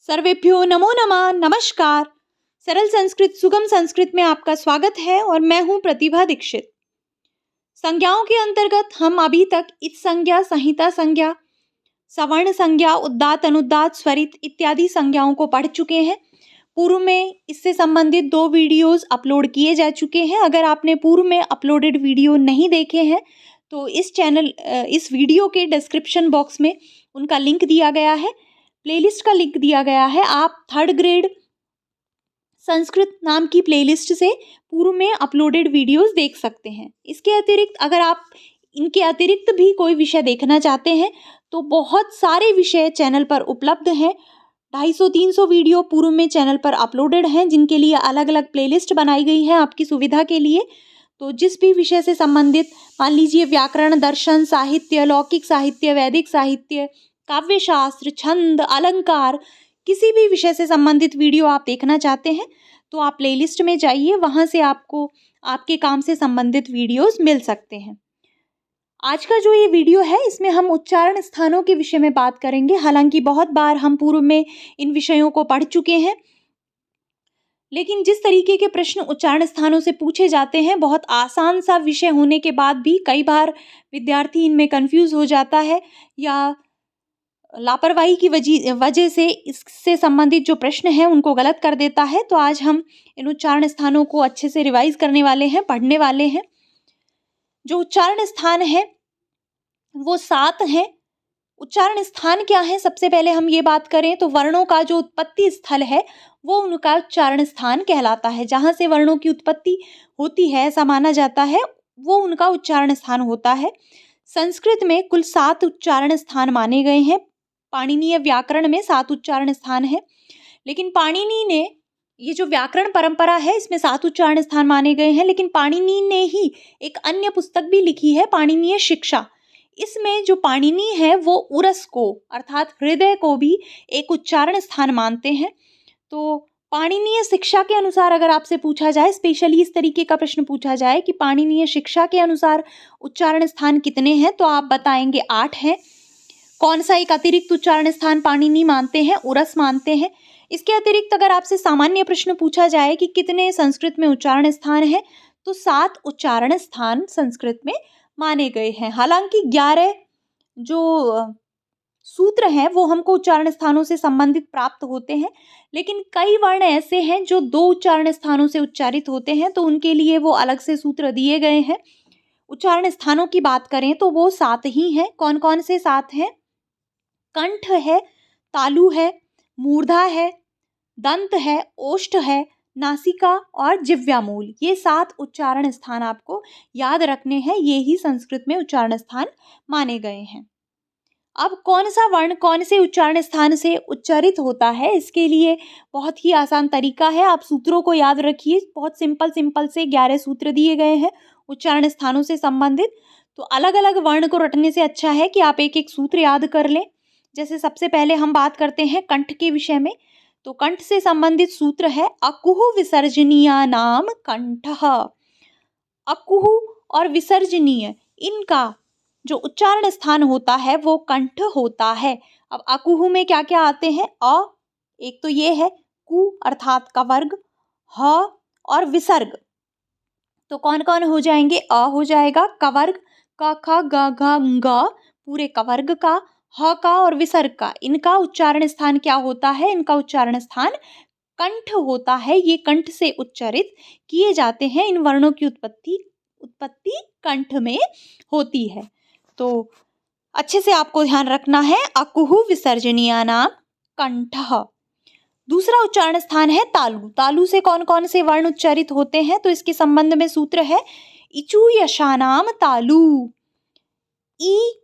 सर्वेभ्यो नमो नमः। नमस्कार। सरल संस्कृत सुगम संस्कृत में आपका स्वागत है और मैं हूं प्रतिभा दीक्षित। संज्ञाओं के अंतर्गत हम अभी तक इत संज्ञा, संहिता संज्ञा, सवर्ण संज्ञा, उदात्त, अनुदात्त, स्वरित इत्यादि संज्ञाओं को पढ़ चुके हैं। पूर्व में इससे संबंधित 2 वीडियोस अपलोड किए जा चुके हैं। अगर आपने पूर्व में अपलोडेड वीडियो नहीं देखे हैं तो इस वीडियो के डिस्क्रिप्शन बॉक्स में उनका लिंक दिया गया है, प्लेलिस्ट का लिंक दिया गया है। आप 3rd ग्रेड संस्कृत नाम की प्लेलिस्ट से पूर्व में अपलोडेड वीडियोस देख सकते हैं। इसके अतिरिक्त अगर आप इनके अतिरिक्त भी कोई विषय देखना चाहते हैं तो बहुत सारे विषय चैनल पर उपलब्ध हैं। 250-300 वीडियो पूर्व में चैनल पर अपलोडेड हैं, जिनके लिए अलग अलग प्लेलिस्ट बनाई गई है आपकी सुविधा के लिए। तो जिस भी विषय से संबंधित, मान लीजिए व्याकरण, दर्शन, साहित्य, लौकिक साहित्य, वैदिक साहित्य, काव्यशास्त्र, छंद, अलंकार, किसी भी विषय से संबंधित वीडियो आप देखना चाहते हैं तो आप प्लेलिस्ट में जाइए, वहां से आपको आपके काम से संबंधित वीडियोस मिल सकते हैं। आज का जो ये वीडियो है इसमें हम उच्चारण स्थानों के विषय में बात करेंगे। हालांकि बहुत बार हम पूर्व में इन विषयों को पढ़ चुके हैं, लेकिन जिस तरीके के प्रश्न उच्चारण स्थानों से पूछे जाते हैं, बहुत आसान सा विषय होने के बाद भी कई बार विद्यार्थी इनमें कंफ्यूज हो जाता है या लापरवाही की वजह से इससे संबंधित जो प्रश्न हैं उनको गलत कर देता है। तो आज हम इन उच्चारण स्थानों को अच्छे से रिवाइज करने वाले हैं, पढ़ने वाले हैं। जो उच्चारण स्थान है वो 7 हैं। उच्चारण स्थान क्या है, सबसे पहले हम ये बात करें तो वर्णों का जो उत्पत्ति स्थल है वो उनका उच्चारण स्थान कहलाता है। जहाँ से वर्णों की उत्पत्ति होती है ऐसा माना जाता है, वो उनका उच्चारण स्थान होता है। संस्कृत में कुल 7 उच्चारण स्थान माने गए हैं। पाणिनीय व्याकरण में 7 उच्चारण स्थान है, लेकिन पाणिनि ने, ये जो व्याकरण परंपरा है इसमें 7 उच्चारण स्थान माने गए हैं, लेकिन पाणिनि ने ही एक अन्य पुस्तक भी लिखी है, पाणिनीय शिक्षा। इसमें जो पाणिनि है वो उरस को अर्थात हृदय को भी एक उच्चारण स्थान मानते हैं। तो पाणिनीय शिक्षा के अनुसार अगर आपसे पूछा जाए, स्पेशली इस तरीके का प्रश्न पूछा जाए कि पाणिनीय शिक्षा के अनुसार उच्चारण स्थान कितने हैं, तो आप बताएंगे 8 हैं। कौन सा एक अतिरिक्त उच्चारण स्थान पाणिनि मानते हैं, उरस मानते हैं। इसके अतिरिक्त अगर आपसे सामान्य प्रश्न पूछा जाए कि कितने संस्कृत में उच्चारण स्थान है, तो 7 उच्चारण स्थान संस्कृत में माने गए हैं। हालांकि 11 जो सूत्र हैं वो हमको उच्चारण स्थानों से संबंधित प्राप्त होते हैं, लेकिन कई वर्ण ऐसे हैं जो 2 उच्चारण स्थानों से उच्चारित होते हैं, तो उनके लिए वो अलग से सूत्र दिए गए हैं। उच्चारण स्थानों की बात करें तो वो 7 ही हैं। कौन कौन से 7 हैं? कंठ है, तालु है, मूर्धा है, दंत है, ओष्ठ है, नासिका और जिह्वामूल। ये 7 उच्चारण स्थान आपको याद रखने हैं। ये ही संस्कृत में उच्चारण स्थान माने गए हैं। अब कौन सा वर्ण कौन से उच्चारण स्थान से उच्चारित होता है, इसके लिए बहुत ही आसान तरीका है। आप सूत्रों को याद रखिए। बहुत सिंपल से 11 सूत्र दिए गए हैं उच्चारण स्थानों से संबंधित। तो अलग अलग वर्ण को रटने से अच्छा है कि आप एक एक सूत्र याद कर लें। जैसे सबसे पहले हम बात करते हैं कंठ के विषय में, तो कंठ से संबंधित सूत्र है अकुह विसर्जनीया नाम कंठः। अकुह और विसर्जनीय, इनका जो उच्चारण स्थान होता है वो कंठ होता है। अब अकुह में क्या क्या आते हैं? एक तो ये है कु अर्थात का वर्ग, ह और विसर्ग। तो कौन कौन हो जाएंगे? हो जाएगा कवर्ग, क ख ग घ ङ, पूरे कवर्ग का, ह का और विसर्ग का। इनका उच्चारण स्थान क्या होता है? इनका उच्चारण स्थान कंठ होता है। ये कंठ से उच्चारित किए जाते हैं। इन वर्णों की उत्पत्ति कंठ में होती है। तो अच्छे से आपको ध्यान रखना है, अकुह विसर्जनीया नाम कंठः। दूसरा उच्चारण स्थान है तालु। तालु से कौन कौन से वर्ण उच्चारित होते हैं, तो इसके संबंध में सूत्र है इचु यशानाम तालु। ई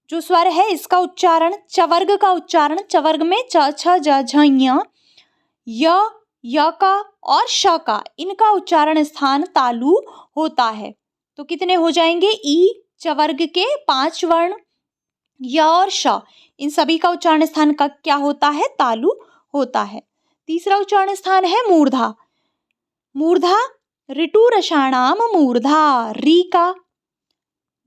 जो स्वर है इसका उच्चारण, चवर्ग का उच्चारण, चवर्ग में च छ ज झ ञ, य का और श का, इनका उच्चारण स्थान तालु होता है। तो कितने हो जाएंगे? ई चवर्ग के 5 वर्ण, य और श, इन सभी का उच्चारण स्थान का क्या होता है? तालु होता है। तीसरा उच्चारण स्थान है मूर्धा। मूर्धा ऋटु रसाणाम मूर्धा। री का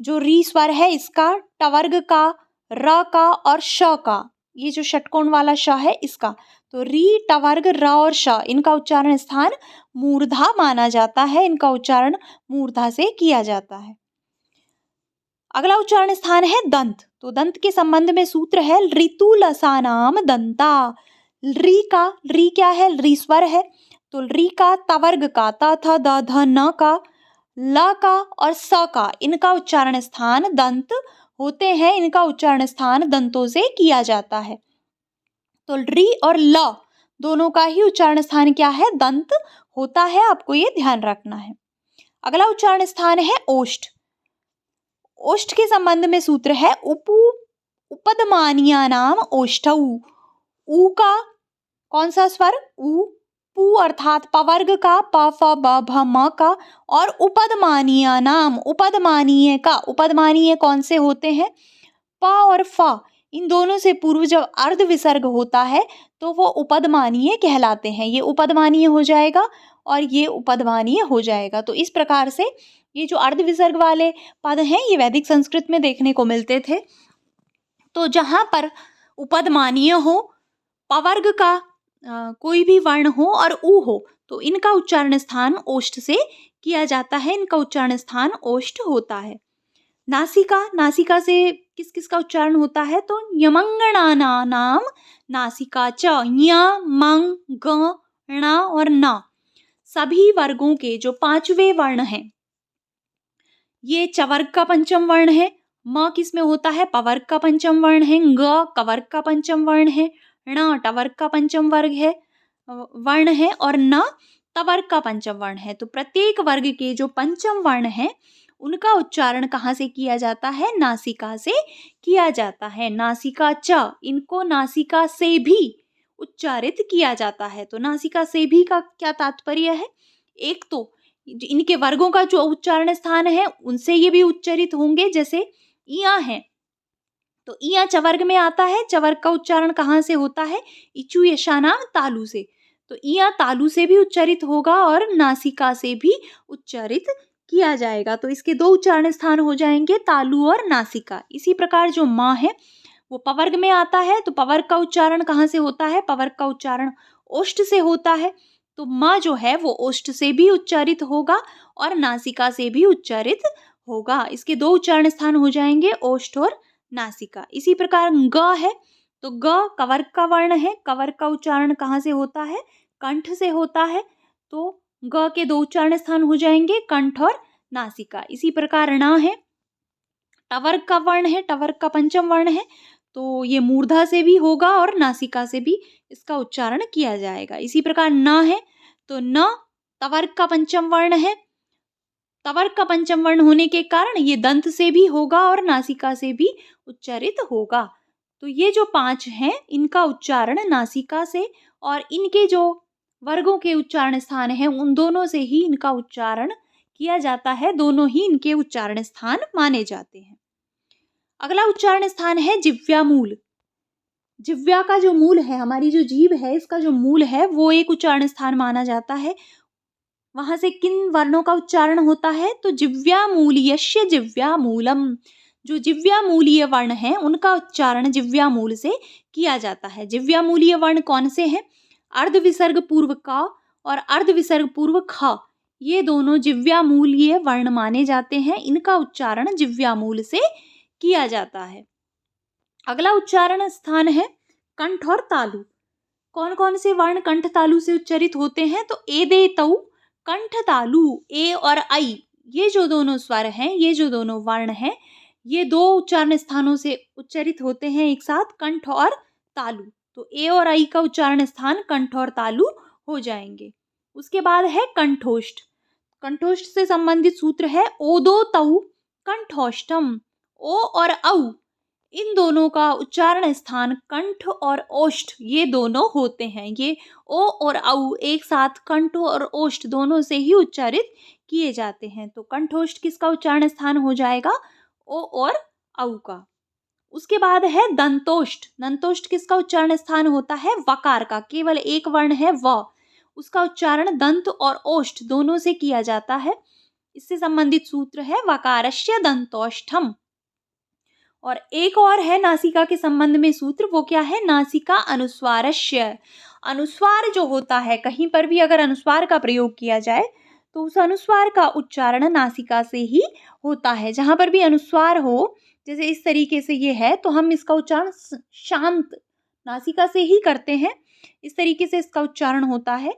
जो री स्वर है इसका, टवर्ग का, र का और श का, ये जो षटकोण वाला श है इसका। तो री, ट वर्ग, र और श इनका उच्चारण स्थान मूर्धा माना जाता है, इनका उच्चारण मूर्धा से किया जाता है। अगला उच्चारण स्थान है दंत। तो दंत के संबंध में सूत्र है ऋतु लसानाम दंता। री क्या है? री स्वर है, तो री का, त वर्ग का, त थ द ध न का, ल का और स का इनका उच्चारण स्थान दंत होते हैं, इनका उच्चारण स्थान दंतों से किया जाता है। तो री और ल दोनों का ही उच्चारण स्थान क्या है? दंत होता है, आपको ये ध्यान रखना है। अगला उच्चारण स्थान है ओष्ठ। ओष्ठ के संबंध में सूत्र है उपदमानिया नाम ओष्ठौ। ऊ का कौन सा स्वर? ऊ। पू अर्थात प वर्ग का, प फ ब भ म का और उपदमानीय नाम, उपदमानीय का, उपदमानीय कौन से होते हैं? प और फ, इन दोनों से पूर्व जब अर्ध विसर्ग होता है तो वो उपदमानीय कहलाते हैं। ये उपदमानीय हो जाएगा और ये उपदमानीय हो जाएगा। तो इस प्रकार से ये जो अर्ध विसर्ग वाले पद हैं ये वैदिक संस्कृत में देखने को मिलते थे। तो जहाँ पर उपदमानीय हो, पवर्ग का कोई भी वर्ण हो और ऊ हो, तो इनका उच्चारण स्थान ओष्ठ से किया जाता है, इनका उच्चारण स्थान ओष्ठ होता है। नासिका, नासिका से किस किस का उच्चारण होता है? तो यमंगणाना नाम नासिका च, य, मंग, ग, ण और न सभी वर्गों के जो पांचवे वर्ण हैं, ये चवर्ग का पंचम वर्ण है। म किस में होता है? पवर्ग का पंचम वर्ण है। ग कवर्ग का पंचम वर्ण है। ण टवर्ग का पंचम वर्ग है वर्ण है और न तवर्ग का पंचम वर्ण है। तो प्रत्येक वर्ग के जो पंचम वर्ण है उनका उच्चारण कहाँ से किया जाता है? नासिका से किया जाता है। नासिका च, इनको नासिका से भी उच्चारित किया जाता है। तो नासिका से भी का क्या तात्पर्य है? एक तो इनके वर्गों का जो उच्चारण स्थान है उनसे ये भी उच्चारित होंगे, जैसे इया है तो इया चवर्ग में आता है, चवर्ग का उच्चारण कहाँ से होता है? इचु यशानाम तालु से। तो इया तालु से भी उच्चारित होगा और नासिका से भी उच्चारित किया जाएगा। तो इसके दो उच्चारण स्थान हो जाएंगे, तालु और नासिका। इसी प्रकार जो माँ है वो पवर्ग में आता है, तो पवर्ग का उच्चारण कहाँ से होता है? पवर्ग का उच्चारण ओष्ठ से होता है। तो माँ जो है वो ओष्ठ से भी उच्चारित होगा और नासिका से भी उच्चारित होगा। इसके दो उच्चारण स्थान हो जाएंगे, ओष्ठ और नासिका। इसी प्रकार ग है, तो ग कवर्ग का वर्ण है, कवर्ग का उच्चारण कहाँ से होता है? कंठ से होता है। तो ग के दो उच्चारण स्थान हो जाएंगे, कंठ और नासिका। इसी प्रकार ण है, टवर्ग का वर्ण है, टवर्ग का पंचम वर्ण है, तो ये मूर्धा से भी होगा और नासिका से भी इसका उच्चारण किया जाएगा। इसी प्रकार न है, तो न तवर्ग का पंचम वर्ण है, तवर्ग का पंचम वर्ण होने के कारण ये दंत से भी होगा और नासिका से भी उच्चारित होगा। तो ये जो पांच हैं इनका उच्चारण नासिका से और इनके जो वर्गों के उच्चारण स्थान हैं उन दोनों से ही इनका उच्चारण किया जाता है, दोनों ही इनके उच्चारण स्थान माने जाते हैं। अगला उच्चारण स्थान है जिह्वा मूल। जिह्वा का जो मूल है, हमारी जो जीभ है इसका जो मूल है वो एक उच्चारण स्थान माना जाता है। वहां से किन वर्णों का उच्चारण होता है? तो जिह्वा मूल्यस्य जिह्वा मूलम। जो जिह्वा मूलीय वर्ण है उनका उच्चारण जिह्वा मूल से किया जाता है। जिह्वा मूलीय वर्ण कौन से हैं? अर्ध विसर्ग पूर्व क और अर्ध विसर्ग पूर्व ख, ये दोनों जिह्वा मूलीय वर्ण माने जाते हैं, इनका उच्चारण जिह्वा मूल से किया जाता है। अगला उच्चारण स्थान है कंठ और तालु। कौन कौन से वर्ण कंठ तालु से उच्चारित होते हैं? तो ए दे तऊ कंठ तालु, ए और आई, ये जो दोनों स्वर हैं, ये जो दोनों वर्ण हैं, ये दो उच्चारण स्थानों से उच्चारित होते हैं एक साथ, कंठ और तालु। तो ए और आई का उच्चारण स्थान कंठ और तालु हो जाएंगे। उसके बाद है कंठोष्ठ। कंठोष्ठ से संबंधित सूत्र है ओदो तऊ कंठोष्ठम। ओ और औ इन दोनों का उच्चारण स्थान कंठ और ओष्ठ ये दोनों होते हैं। ये ओ और औ एक साथ कंठ और ओष्ठ दोनों से ही उच्चारित किए जाते हैं। तो कंठोष्ठ किसका उच्चारण स्थान हो जाएगा? ओ और औ का। उसके बाद है दंतोष्ठ। दंतोष्ठ किसका उच्चारण स्थान होता है? वकार का, केवल एक वर्ण है व, उसका उच्चारण दंत और ओष्ठ दोनों से किया जाता है। इससे संबंधित सूत्र है वकारस्य दंतोष्ठम। और एक और है नासिका के संबंध में सूत्र, वो क्या है? नासिका अनुस्वारस्य। अनुस्वार जो होता है, कहीं पर भी अगर अनुस्वार का प्रयोग किया जाए तो उस अनुस्वार का उच्चारण नासिका से ही होता है। जहाँ पर भी अनुस्वार हो, जैसे इस तरीके से ये है, तो हम इसका उच्चारण शांत नासिका से ही करते हैं। इस तरीके से इसका उच्चारण होता है।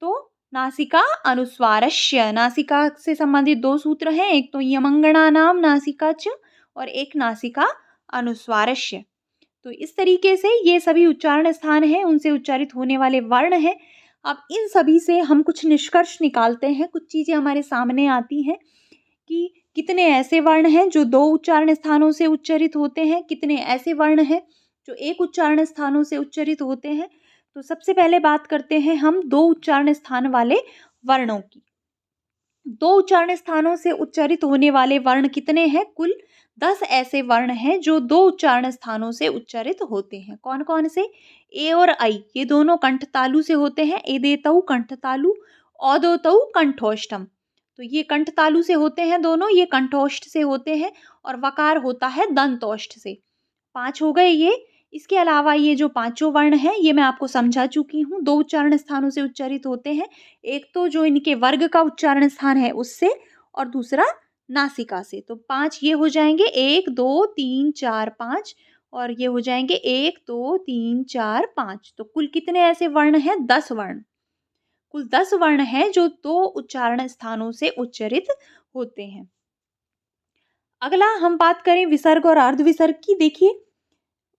तो नासिका अनुस्वारस्य, नासिका से संबंधित दो सूत्र हैं, एक तो यमंगणानाम नासिका च और एक नासिका अनुस्वारस्य। तो इस तरीके से ये सभी उच्चारण स्थान हैं, उनसे उच्चारित होने वाले वर्ण हैं। अब इन सभी से हम कुछ निष्कर्ष निकालते हैं, कुछ चीज़ें हमारे सामने आती हैं कि कितने ऐसे वर्ण हैं जो दो उच्चारण स्थानों से उच्चारित होते हैं, कितने ऐसे वर्ण हैं जो एक उच्चारण स्थानों से उच्चारित होते हैं। तो सबसे पहले बात करते हैं हम दो उच्चारण स्थान वाले वर्णों की। दो उच्चारण स्थानों से उच्चारित होने वाले वर्ण कितने हैं? कुल 10 ऐसे वर्ण हैं जो दो उच्चारण स्थानों से उच्चारित होते हैं। कौन कौन से? ए और आई, ये दोनों कंठ तालु से होते हैं। ए देतऊ कंठ तालु, औदोतऊ कंठोष्ठम। तो ये कंठ तालु से होते हैं दोनों, ये कंठोष्ठ से होते हैं, और वकार होता है दंतोष्ठ से। 5 हो गए ये। इसके अलावा ये जो पांचों वर्ण हैं, ये मैं आपको समझा चुकी हूँ, दो उच्चारण स्थानों से उच्चारित होते हैं। एक तो जो इनके वर्ग का उच्चारण स्थान है उससे, और दूसरा नासिका से। तो 5 ये हो जाएंगे, 1 2 3 4 5, और ये हो जाएंगे 1 2 3 4 5। तो कुल कितने ऐसे वर्ण हैं? 10 वर्ण। कुल 10 वर्ण हैं जो दो उच्चारण स्थानों से उच्चारित होते हैं। अगला हम बात करें विसर्ग और अर्ध विसर्ग की। देखिए,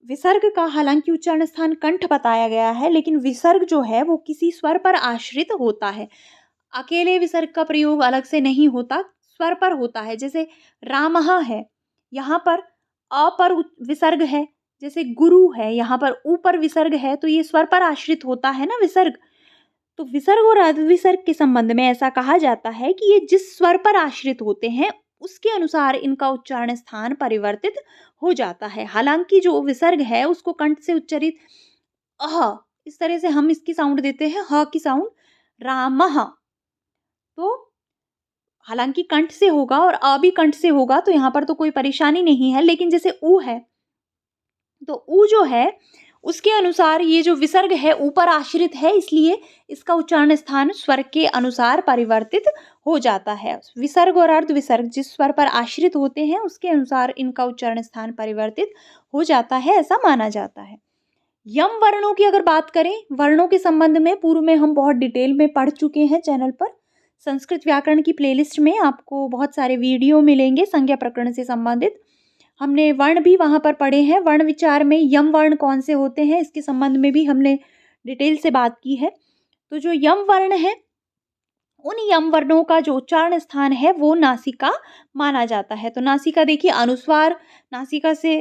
विसर्ग का हालांकि उच्चारण स्थान कंठ बताया गया है, लेकिन विसर्ग जो है वो किसी स्वर पर आश्रित होता है। अकेले विसर्ग का प्रयोग अलग से नहीं होता, स्वर पर होता है। जैसे रामः है, यहाँ पर अ पर विसर्ग है। जैसे गुरु है, यहाँ पर ऊ पर विसर्ग है, तो ये स्वर पर आश्रित होता है ना विसर्ग। तो विसर्ग और अर्ध विसर्ग के संबंध में ऐसा कहा जाता है कि ये जिस स्वर पर आश्रित होते हैं उसके अनुसार इनका उच्चारण स्थान परिवर्तित हो जाता है। हालांकि जो विसर्ग है उसको कंठ से उच्चारित अह, इस तरह से हम इसकी साउंड देते हैं, ह की साउंड, रामः। तो हालांकि कंठ से होगा और अ भी कंठ से होगा, तो यहाँ पर तो कोई परेशानी नहीं है। लेकिन जैसे ऊ है, तो ऊ जो है उसके अनुसार ये जो विसर्ग है ऊपर आश्रित है, इसलिए इसका उच्चारण स्थान स्वर के अनुसार परिवर्तित हो जाता है। विसर्ग और अर्ध विसर्ग जिस स्वर पर आश्रित होते हैं उसके अनुसार इनका उच्चारण स्थान परिवर्तित हो जाता है, ऐसा माना जाता है। यम वर्णों की अगर बात करें, वर्णों के संबंध में पूर्व में हम बहुत डिटेल में पढ़ चुके हैं चैनल पर। संस्कृत व्याकरण की प्लेलिस्ट में आपको बहुत सारे वीडियो मिलेंगे संज्ञा प्रकरण से संबंधित। हमने वर्ण भी वहाँ पर पढ़े हैं। वर्ण विचार में यम वर्ण कौन से होते हैं इसके संबंध में भी हमने डिटेल से बात की है। तो जो यम वर्ण है, उन यम वर्णों का जो उच्चारण स्थान है वो नासिका माना जाता है। तो नासिका देखिए, अनुस्वार नासिका से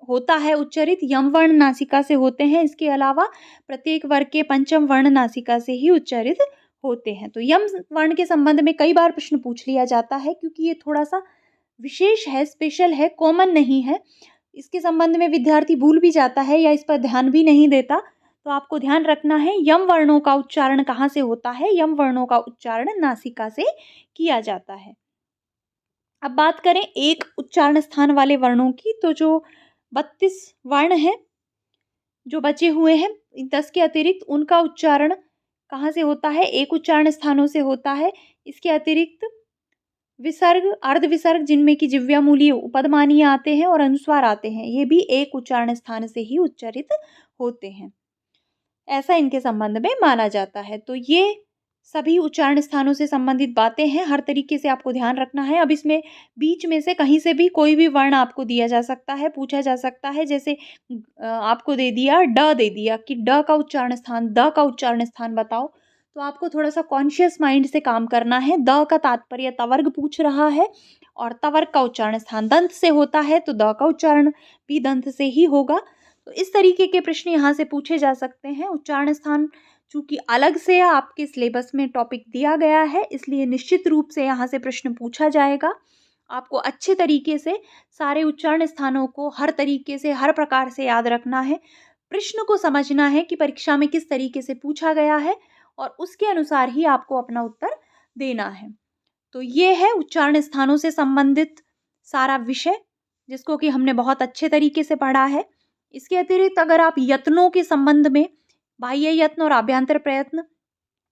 होता है उच्चारित, यम वर्ण नासिका से होते हैं। इसके अलावा प्रत्येक वर्ग के पंचम वर्ण नासिका से ही उच्चारित होते हैं। तो यम वर्ण के संबंध में कई बार प्रश्न पूछ लिया जाता है, क्योंकि ये थोड़ा सा विशेष है, स्पेशल है, कॉमन नहीं है। इसके संबंध में विद्यार्थी भूल भी जाता है या इस पर ध्यान भी नहीं देता। तो आपको ध्यान रखना है यम वर्णों का उच्चारण कहाँ से होता है। यम वर्णों का उच्चारण नासिका से किया जाता है। अब बात करें एक उच्चारण स्थान वाले वर्णों की, तो जो 32 वर्ण हैं जो बचे हुए हैं 10 के अतिरिक्त, उनका उच्चारण कहाँ से होता है? एक उच्चारण स्थानों से होता है। इसके अतिरिक्त विसर्ग, अर्ध विसर्ग जिनमें कि जिव्यामूलीय उपदमानीय आते हैं और अनुस्वार आते हैं, ये भी एक उच्चारण स्थान से ही उच्चारित होते हैं, ऐसा इनके संबंध में माना जाता है। तो ये सभी उच्चारण स्थानों से संबंधित बातें हैं, हर तरीके से आपको ध्यान रखना है। अब इसमें बीच में से कहीं से भी कोई भी वर्ण आपको दिया जा सकता है, पूछा जा सकता है। जैसे आपको दे दिया ड, दे दिया कि ड का उच्चारण स्थान, द का उच्चारण स्थान बताओ, तो आपको थोड़ा सा कॉन्शियस माइंड से काम करना है। द का तात्पर्य तवर्ग पूछ रहा है, और तवर्ग का उच्चारण स्थान दंत से होता है, तो द का उच्चारण भी दंत से ही होगा। तो इस तरीके के प्रश्न यहाँ से पूछे जा सकते हैं। उच्चारण स्थान चूंकि अलग से आपके सिलेबस में टॉपिक दिया गया है, इसलिए निश्चित रूप से यहाँ से प्रश्न पूछा जाएगा। आपको अच्छे तरीके से सारे उच्चारण स्थानों को हर तरीके से, हर प्रकार से याद रखना है। प्रश्न को समझना है कि परीक्षा में किस तरीके से पूछा गया है, और उसके अनुसार ही आपको अपना उत्तर देना है। तो ये है उच्चारण स्थानों से संबंधित सारा विषय। जिसको कि हमने बहुत अच्छे तरीके से पढ़ा है। इसके अतिरिक्त अगर आप यत्नों के संबंध में, बाह्य यत्न और आभ्यंतर प्रयत्न,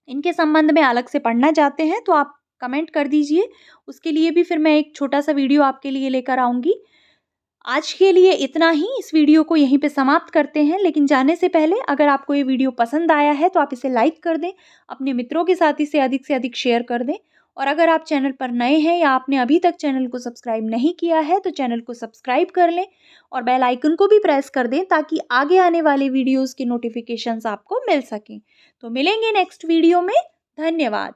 इनके संबंध में अलग से पढ़ना चाहते हैं तो आप कमेंट कर दीजिए। उसके लिए भी फिर मैं एक छोटा-सा वीडियो आपके लिए लेकर आऊँगी। आज के लिए इतना ही, इस वीडियो को यहीं पे समाप्त करते हैं। लेकिन जाने से पहले अगर आपको ये वीडियो पसंद आया है तो आप इसे लाइक कर दें, अपने मित्रों के साथ इसे अधिक से अधिक शेयर कर दें। और अगर आप चैनल पर नए हैं या आपने अभी तक चैनल को सब्सक्राइब नहीं किया है तो चैनल को सब्सक्राइब कर लें और बेल आइकन को भी प्रेस कर दें ताकि आगे आने वाले वीडियोज़ की नोटिफिकेशंस आपको मिल सकें। तो मिलेंगे नेक्स्ट वीडियो में। धन्यवाद।